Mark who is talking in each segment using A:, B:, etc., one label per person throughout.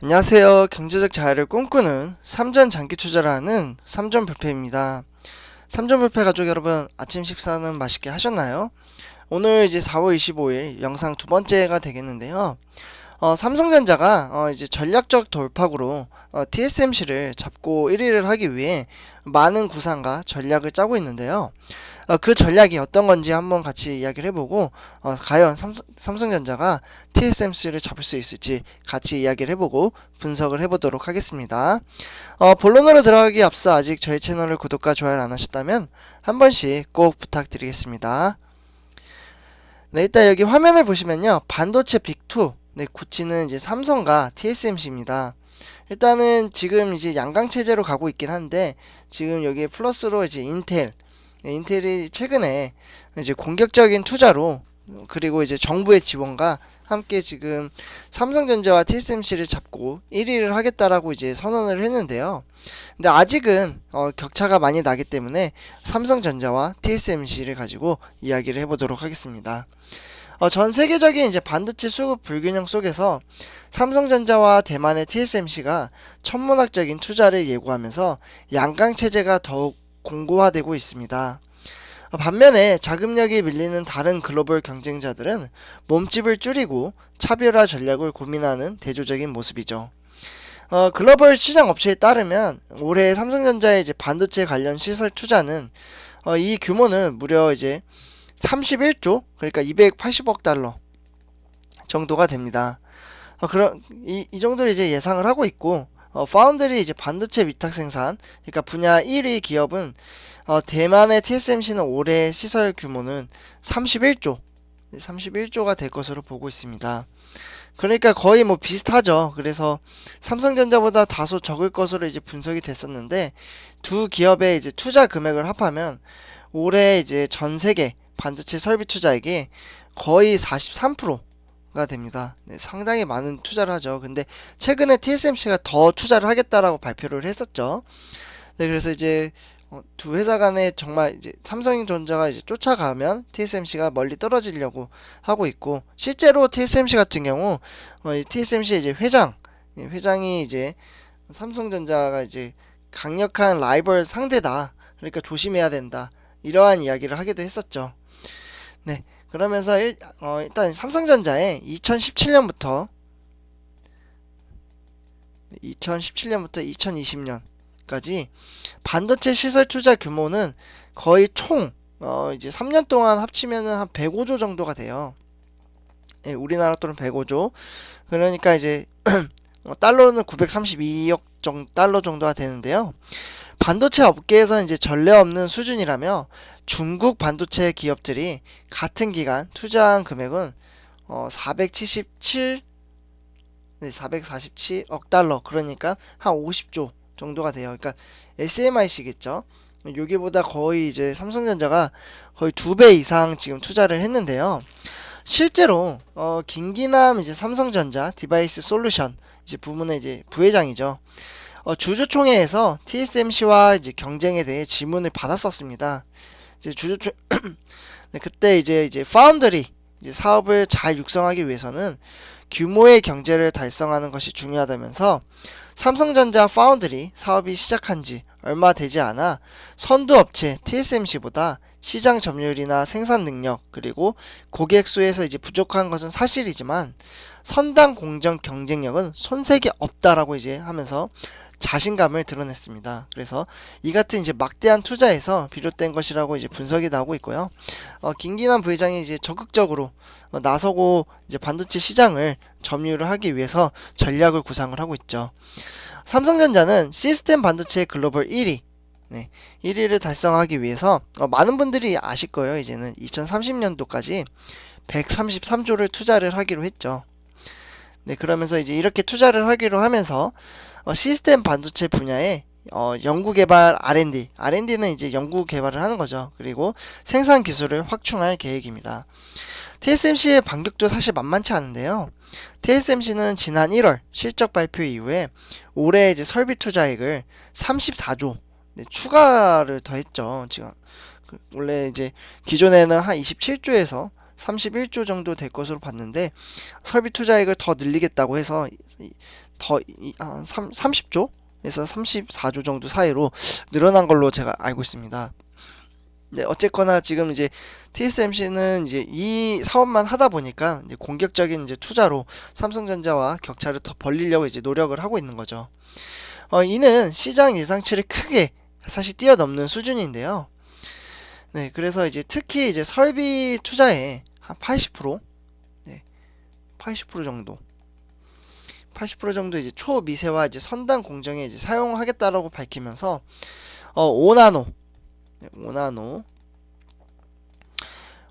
A: 안녕하세요. 경제적 자유를 꿈꾸는 삼전 장기 투자를 하는 삼전불패입니다. 삼전불패 가족 여러분, 아침 식사는 맛있게 하셨나요? 오늘 이제 4월 25일 영상 두 번째가 되겠는데요. 삼성전자가 이제 전략적 돌파구로 TSMC를 잡고 1위를 하기 위해 많은 구상과 전략을 짜고 있는데요. 그 전략이 어떤 건지 한번 같이 이야기를 해보고 과연 삼성전자가 TSMC를 잡을 수 있을지 같이 이야기를 해보고 분석을 해보도록 하겠습니다. 본론으로 들어가기 앞서 아직 저희 채널을 구독과 좋아요를 안 하셨다면 한 번씩 꼭 부탁드리겠습니다. 네, 일단 여기 화면을 보시면요, 반도체 빅2, 네, 구치는 이제 삼성과 TSMC입니다. 일단은 지금 이제 양강 체제로 가고 있긴 한데, 지금 여기에 플러스로 이제 인텔, 네, 인텔이 최근에 이제 공격적인 투자로, 그리고 이제 정부의 지원과 함께 지금 삼성전자와 TSMC를 잡고 1위를 하겠다라고 이제 선언을 했는데요. 근데 아직은 격차가 많이 나기 때문에 삼성전자와 TSMC를 가지고 이야기를 해보도록 하겠습니다. 전 세계적인 이제 반도체 수급 불균형 속에서 삼성전자와 대만의 TSMC가 천문학적인 투자를 예고하면서 양강 체제가 더욱 공고화되고 있습니다. 반면에 자금력이 밀리는 다른 글로벌 경쟁자들은 몸집을 줄이고 차별화 전략을 고민하는 대조적인 모습이죠. 글로벌 시장 업체에 따르면 올해 삼성전자의 이제 반도체 관련 시설 투자는 이 규모는 무려 이제 31조, 그러니까 280억 달러 정도가 됩니다. 이 정도를 이제 예상을 하고 있고, 파운드리 이제 반도체 위탁 생산, 그러니까 분야 1위 기업은 대만의 TSMC는 올해 시설 규모는 31조가 될 것으로 보고 있습니다. 그러니까 거의 뭐 비슷하죠. 그래서 삼성전자보다 다소 적을 것으로 이제 분석이 됐었는데, 두 기업의 이제 투자 금액을 합하면 올해 이제 전 세계 반도체 설비 투자액이 거의 43%가 됩니다. 네, 상당히 많은 투자를 하죠. 근데 최근에 TSMC가 더 투자를 하겠다라고 발표를 했었죠. 네, 그래서 이제 두 회사 간에 정말 이제 삼성전자가 이제 쫓아가면 TSMC가 멀리 떨어지려고 하고 있고, 실제로 TSMC 같은 경우 이 TSMC 이제 회장이 이제 삼성전자가 이제 강력한 라이벌 상대다, 그러니까 조심해야 된다, 이러한 이야기를 하기도 했었죠. 네, 그러면서 일단 삼성전자의 2017년부터 2020년까지 반도체 시설 투자 규모는 거의 총 이제 3년 동안 합치면은 한 105조 정도가 돼요. 예, 우리나라 돈은 105조. 그러니까 이제 달러는 932억 달러 정도가 되는데요. 반도체 업계에서는 이제 전례 없는 수준이라며 중국 반도체 기업들이 같은 기간 투자한 금액은 447억 달러, 그러니까 한 50조 정도가 돼요. 그러니까 SMIC겠죠. 여기보다 거의 이제 삼성전자가 거의 2배 이상 지금 투자를 했는데요. 실제로 김기남 이제 삼성전자 디바이스 솔루션 이제 부문의 이제 부회장이죠. 주주총회에서 TSMC와 이제 경쟁에 대해 질문을 받았었습니다. 이제 주주총 네, 그때 이제 파운드리 이제 사업을 잘 육성하기 위해서는 규모의 경제를 달성하는 것이 중요하다면서 삼성전자 파운드리 사업이 시작한 지 얼마 되지 않아 선두 업체 TSMC보다 시장 점유율이나 생산 능력, 그리고 고객 수에서 이제 부족한 것은 사실이지만 선당 공정 경쟁력은 손색이 없다라고 이제 하면서 자신감을 드러냈습니다. 그래서 이 같은 이제 막대한 투자에서 비롯된 것이라고 이제 분석이 나오고 있고요. 김기남 부회장이 이제 적극적으로 나서고 이제 반도체 시장을 점유를 하기 위해서 전략을 구상을 하고 있죠. 삼성전자는 시스템 반도체 글로벌 1위, 네, 1위를 달성하기 위해서 많은 분들이 아실 거예요. 이제는 2030년도까지 133조를 투자를 하기로 했죠. 네, 그러면서 이제 이렇게 투자를 하기로 하면서 시스템 반도체 분야에 연구개발 R&D는 이제 연구개발을 하는 거죠. 그리고 생산 기술을 확충할 계획입니다. TSMC의 반격도 사실 만만치 않은데요. TSMC는 지난 1월 실적 발표 이후에 올해 이제 설비 투자액을 34조 추가를 더했죠. 지금 원래 이제 기존에는 한 27조에서 31조 정도 될 것으로 봤는데 설비 투자액을 더 늘리겠다고 해서 한 30조에서 34조 정도 사이로 늘어난 걸로 제가 알고 있습니다. 네, 어쨌거나 지금 이제 TSMC는 이제 이 사업만 하다 보니까 이제 공격적인 이제 투자로 삼성전자와 격차를 더 벌리려고 이제 노력을 하고 있는 거죠. 이는 시장 예상치를 크게 사실 뛰어넘는 수준인데요. 네, 그래서 이제 특히 이제 설비 투자에 한 80%, 네, 80% 정도, 80% 정도 이제 초미세와 이제 선단 공정에 이제 사용하겠다라고 밝히면서 5나노, 5나노,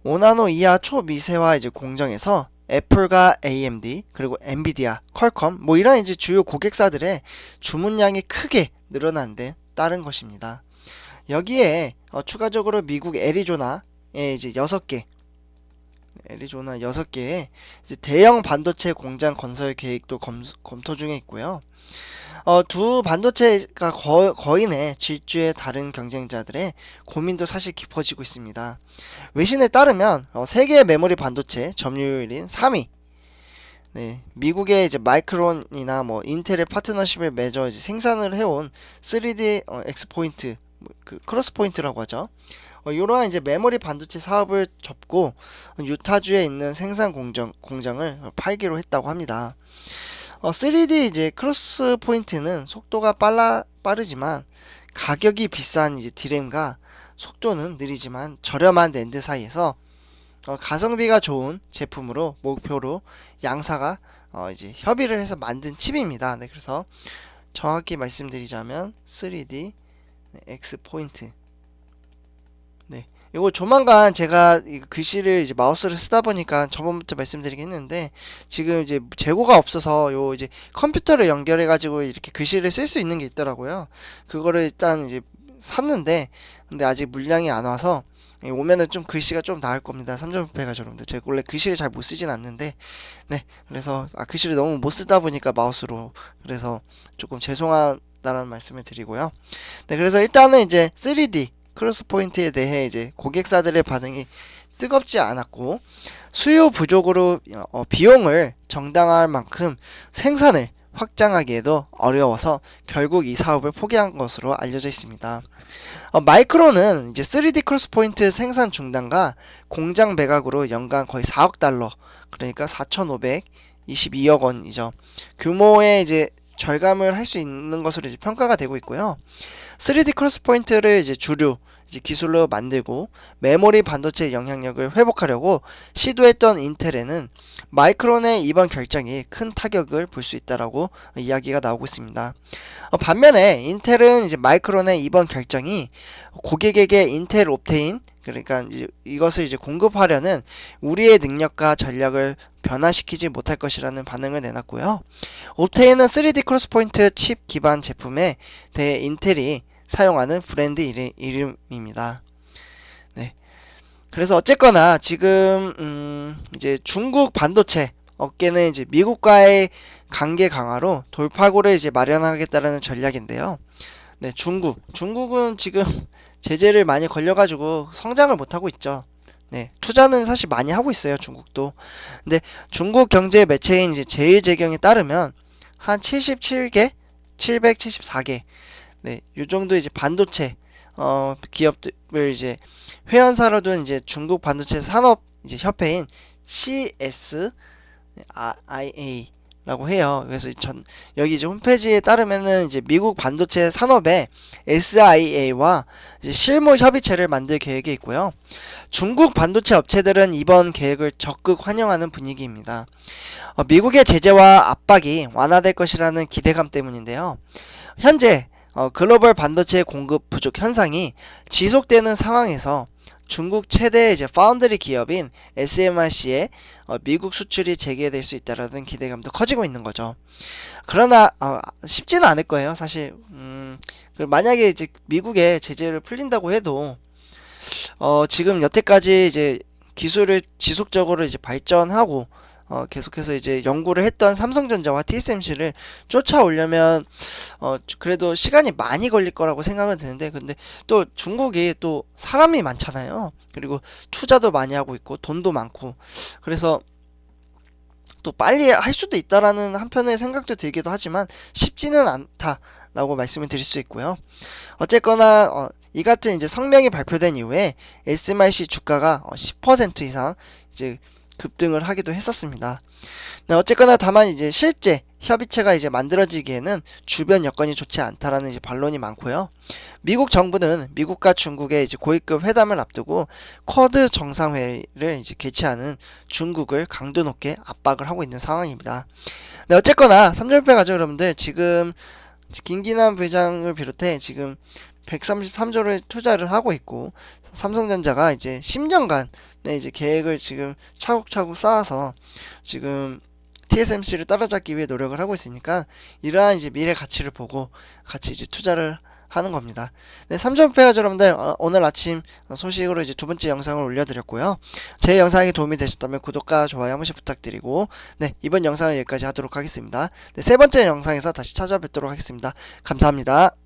A: 5나노 이하 초미세화 이제 공정에서 애플과 AMD 그리고 엔비디아, 퀄컴 뭐 이런 이제 주요 고객사들의 주문량이 크게 늘어난 데 따른 것입니다. 여기에 추가적으로 미국 애리조나에 이제 6개, 애리조나 6개의 이제 대형 반도체 공장 건설 계획도 검토 중에 있고요. 두 반도체가 거인의 질주의 다른 경쟁자들의 고민도 사실 깊어지고 있습니다. 외신에 따르면 세계 메모리 반도체 점유율인 3위, 네, 미국의 이제 마이크론이나 뭐 인텔의 파트너십을 맺어 이제 생산을 해온 3D 엑스포인트, 그 크로스 포인트라고 하죠. 이러한 이제 메모리 반도체 사업을 접고 유타주에 있는 생산 공장을 팔기로 했다고 합니다. 3D 이제 크로스 포인트는 속도가 빠르지만 가격이 비싼 이제 디램과 속도는 느리지만 저렴한 낸드 사이에서 가성비가 좋은 제품으로 목표로 양사가 이제 협의를 해서 만든 칩입니다. 네, 그래서 정확히 말씀드리자면 3D X 포인트. 네, 이거 조만간 제가 이 글씨를 이제 마우스를 쓰다 보니까 저번부터 말씀드리긴 했는데 지금 이제 재고가 없어서 요 이제 컴퓨터를 연결해 가지고 이렇게 글씨를 쓸 수 있는 게 있더라고요. 그거를 일단 이제 샀는데 근데 아직 물량이 안 와서 오면은 좀 글씨가 좀 나을 겁니다. 3점 부패가 여러분들 제가 원래 글씨를 잘 못 쓰진 않는데 네, 그래서 글씨를 너무 못 쓰다 보니까 마우스로 그래서 조금 죄송하다는 말씀을 드리고요. 네, 그래서 일단은 이제 3D 크로스 포인트에 대해 이제 고객사들의 반응이 뜨겁지 않았고 수요 부족으로 비용을 정당화할 만큼 생산을 확장하기에도 어려워서 결국 이 사업을 포기한 것으로 알려져 있습니다. 마이크론은 이제 3D 크로스 포인트 생산 중단과 공장 매각으로 연간 거의 4억 달러, 그러니까 4,522억 원이죠. 규모의 이제 절감을 할 수 있는 것으로 이제 평가가 되고 있고요. 3D 크로스 포인트를 이제 주류 이제 기술로 만들고 메모리 반도체 영향력을 회복하려고 시도했던 인텔에는 마이크론의 이번 결정이 큰 타격을 볼 수 있다라고 이야기가 나오고 있습니다. 반면에 인텔은 이제 마이크론의 이번 결정이 고객에게 인텔 옵테인, 그러니까 이것을 이제 공급하려는 우리의 능력과 전략을 변화시키지 못할 것이라는 반응을 내놨고요. 옵테인은 3D 크로스 포인트 칩 기반 제품에 대해 인텔이 사용하는 브랜드 이름입니다. 네. 그래서 어쨌거나 지금 이제 중국 반도체 업계는 이제 미국과의 관계 강화로 돌파구를 이제 마련하겠다라는 전략인데요. 네, 중국은 지금 제재를 많이 걸려가지고 성장을 못하고 있죠. 네, 투자는 사실 많이 하고 있어요, 중국도. 근데 중국 경제 매체인 이제 제일제경에 따르면 한 77개, 774개, 네, 요 정도 이제 반도체 기업을 이제 회원사로 둔 이제 중국 반도체 산업 이제 협회인 CSIA라고 해요. 그래서 여기 이제 홈페이지에 따르면은 이제 미국 반도체 산업의 SIA와 이제 실무 협의체를 만들 계획이 있고요. 중국 반도체 업체들은 이번 계획을 적극 환영하는 분위기입니다. 미국의 제재와 압박이 완화될 것이라는 기대감 때문인데요. 현재 글로벌 반도체 공급 부족 현상이 지속되는 상황에서 중국 최대 이제 파운드리 기업인 SMRC의 미국 수출이 재개될 수 있다라는 기대감도 커지고 있는 거죠. 그러나 쉽지는 않을 거예요, 사실. 만약에 이제 미국의 제재를 풀린다고 해도 지금 여태까지 이제 기술을 지속적으로 이제 발전하고 계속해서 이제 연구를 했던 삼성전자와 TSMC를 쫓아오려면 그래도 시간이 많이 걸릴 거라고 생각은 드는데 근데 또 중국이 또 사람이 많잖아요. 그리고 투자도 많이 하고 있고 돈도 많고 그래서 또 빨리 할 수도 있다라는 한편의 생각도 들기도 하지만 쉽지는 않다라고 말씀을 드릴 수 있고요. 어쨌거나 이 같은 이제 성명이 발표된 이후에 SMIC 주가가 10% 이상 이제 급등을 하기도 했었습니다. 네, 어쨌거나 다만 이제 실제 협의체가 이제 만들어지기에는 주변 여건이 좋지 않다라는 이제 반론이 많고요. 미국 정부는 미국과 중국의 이제 고위급 회담을 앞두고 쿼드 정상회의를 이제 개최하는 중국을 강도 높게 압박을 하고 있는 상황입니다. 네, 어쨌거나 삼성전자 가족 여러분들, 지금 김기남 부회장을 비롯해 지금 133조를 투자를 하고 있고, 삼성전자가 이제 10년간 이제 계획을 지금 차곡차곡 쌓아서 지금 TSMC를 따라잡기 위해 노력을 하고 있으니까 이러한 이제 미래 가치를 보고 같이 이제 투자를 하는 겁니다. 네, 삼성페어 여러분들, 오늘 아침 소식으로 이제 두 번째 영상을 올려드렸고요. 제 영상이 도움이 되셨다면 구독과 좋아요 한 번씩 부탁드리고, 네, 이번 영상은 여기까지 하도록 하겠습니다. 네, 세 번째 영상에서 다시 찾아뵙도록 하겠습니다. 감사합니다.